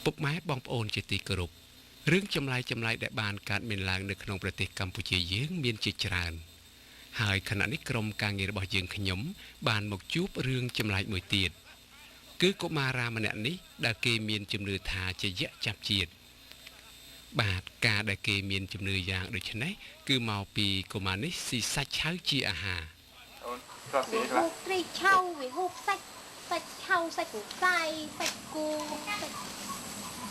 ពុកម៉ែបងប្អូនជាទីគោរពរឿងចម្លែកដែលបានកើតមានឡើងនៅក្នុងប្រទេសកម្ពុជាយើងមានជាច្រើនហើយខណៈនេះក្រុមការងាររបស់យើងខ្ញុំបានមកជួបរឿងចម្លែកមួយទៀតគឺកុមារាម្នាក់នេះដែលគេមានជំនឿថាជាយក្សចាប់ជាតិបាទការដែលគេមានជំនឿយ៉ាងដូចនេះគឺមកពីកុមារនេះស៊ីសាច់ឆៅជាអាហារអូនស្រីត្រីឆៅវាហូបសាច់ឆៅសាច់កង្សែសាច់គោ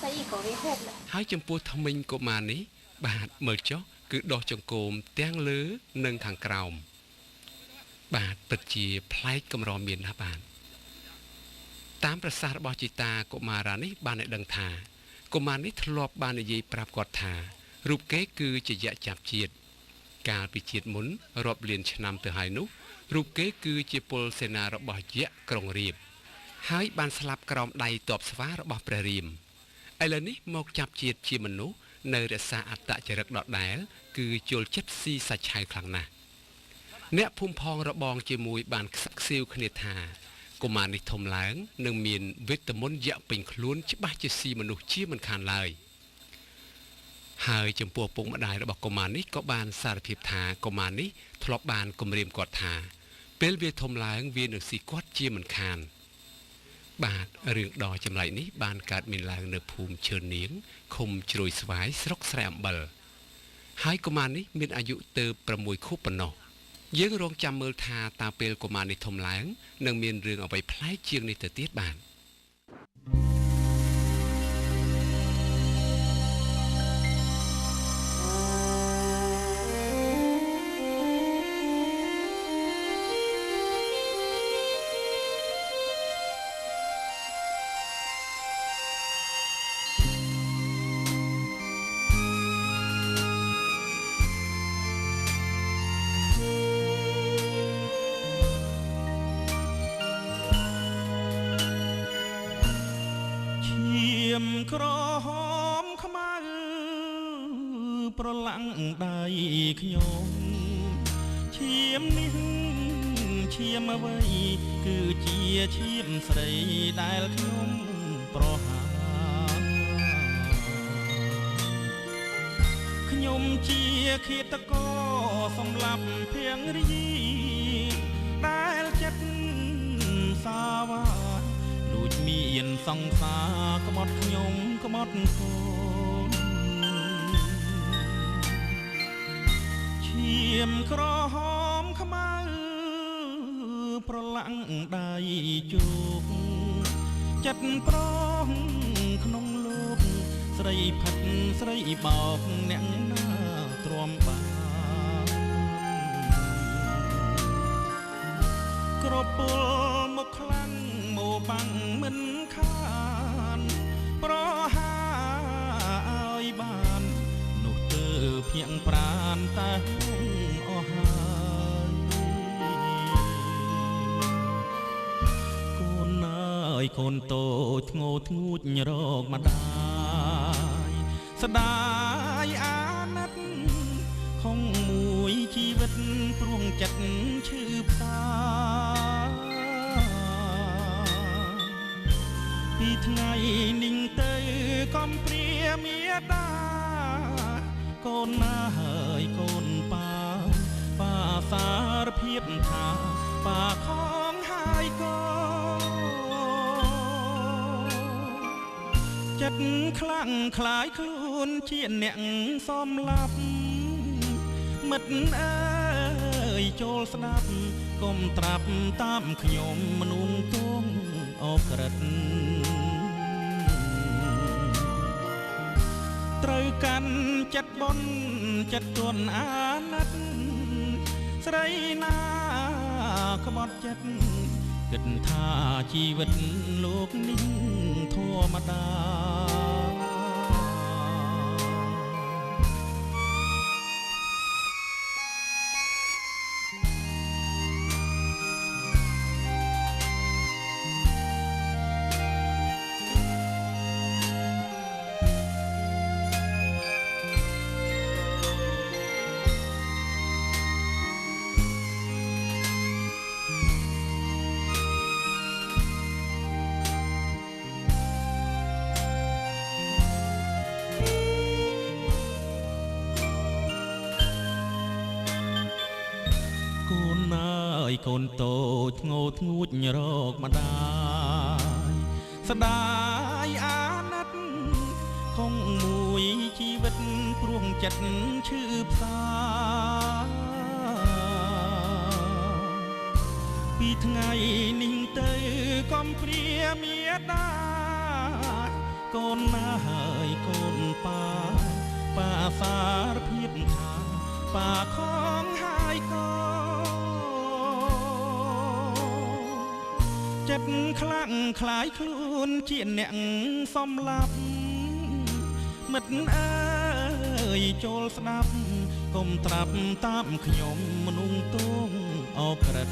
សាច់ក៏វាហូបហើយចំពោះថ្មិញកុមារនេះបាទមើលចុះគឺដោះចង្កូមទាំងលើនិងខាងក្រោមបាទពិតជាប្លែកកម្រមានណាស់បាទតាមប្រសាសន៍របស់ជីតាកុមារានេះបានឲ្យដឹងថាកុមារនេះធ្លាប់បាននិយាយប្រាប់គាត់ថារូបគេគឺជាយក្សចាប់ជាតិកាលពីជាតិមុនរាប់លានឆ្នាំទៅហើយនោះរូបគេគឺជាពលសេនារបស់យក្សក្រុងរាពណ៍ហើយបានស្លាប់ក្រោមដៃទ័ពស្វារបស់ព្រះរាមឥឡូវនេះមកចាប់ជាតិជាមនុស្សនៅរក្សាអត្តចរិតដដែលគឺជល់ចិត្តស៊ីសាច់ឆៅខ្លាំងណាស់អ្នកភូមិផងរបងជាមួយបានខ្សឹកខ្សៀវគ្នាថាកុមារនេះធំឡើងនឹងមានវិតមុនយក្សពេញខ្លួនច្បាស់ជាស៊ីមនុស្សជាមិនខានឡើយហើយចំពោះពុកម្ដាយរបស់កុមារនេះក៏បានសារភាពថាកុមារនេះធ្លាប់បានគំរាមគាត់ថាពេលវាធំឡើងវានឹងស៊ីគាត់ជាមិនខានបាទរឿងដ៏ចម្លែកនេះបានកើតមានឡើងនៅភូមិឈើនាងឃុំជ្រោយស្វាយស្រុកស្រែអំបិលហើយកុមារនេះមានអាយុទៅ6ខួបប៉ុណ្ណោះយើងរងចាំមើលថាតើពេលកុមារនេះធំឡើងនឹងមានរឿងអ្វីប្លែកជាងនេះទៅទៀតបាទក្រហមខ្មៅប្រឡាំងដៃខ្ញុំឈាមនេះឈាមអ្វីគឺជាឈាមស្រីដែលខ្ញុំប្រហាខ្ញុំជាឃាតករសម្លាប់ភៀងរីដែលចិត្តសាវាដូចមានសង្សារក្បត់ខ្ញុំក្បត់កូនឈាមក្រហមខ្មៅប្រឡាំងដៃជោគចិត្តប្រងក្នុងលោកស្រីផិតស្រីបោកអ្នកណាទ្រាំបានក្រពុលមកខ្លាំងមកបាំងមិនខានប្រហាឲ្យបាននោះទៅភៀងប្រានតែអស់ហើយកូនអើយកូនតូចធ្ងោធ្ងូចរកម្ដាយស្ដាយអាណិតខំមួយជីវិតព្រួងចិត្តឈឺផ្សាពីថ្ងៃនេះទៅកំព្រាមេដាកូនណាហើយកូនប៉ាសារភាពថាប៉ាខំហើយកូចិត្តខ្លាំងខ្លាយខ្លួនជាអ្នកសំឡាប់មិត្តអើយចូលស្ដាប់កុំត្រាប់តាមខ្ញុំមនុស្សទងអក្រិតត្រូវកាន់ចិត្តបនចិត្តទន់អាណិតស្រីណាក្បត់ចិត្តគិតថាជីវិតលោកនេះធម្មតា កូនតូចងោធ្ងួចរកម្ដាយស្ដាយអាណិតគង់មួយជីវិតព្រោះចិត្តឈឺផ្សាពីថ្ងៃនេះទៅកំព្រាមេដាកូនណាហើយកូនប៉ាសារភាពថាប៉ាខំហើយកូចិត្តខ្លាំងខ្លាយខ្លួនជាអ្នកសំឡាប់មិត្តអើយចូលស្ដាប់កុំត្រាប់តាមខ្ញុំមនុស្សទងអក្រិត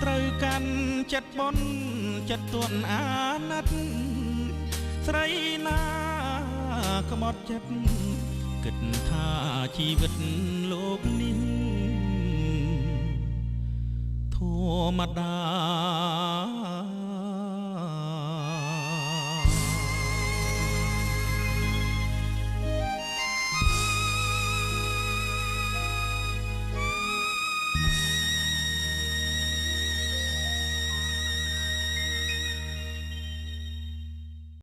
ត្រូវកាន់ចិត្តបនចិត្តទន់អាណិតស្រីណាក្បត់ចិត្តគិតថាជីវិតលោកនេះធម្មតា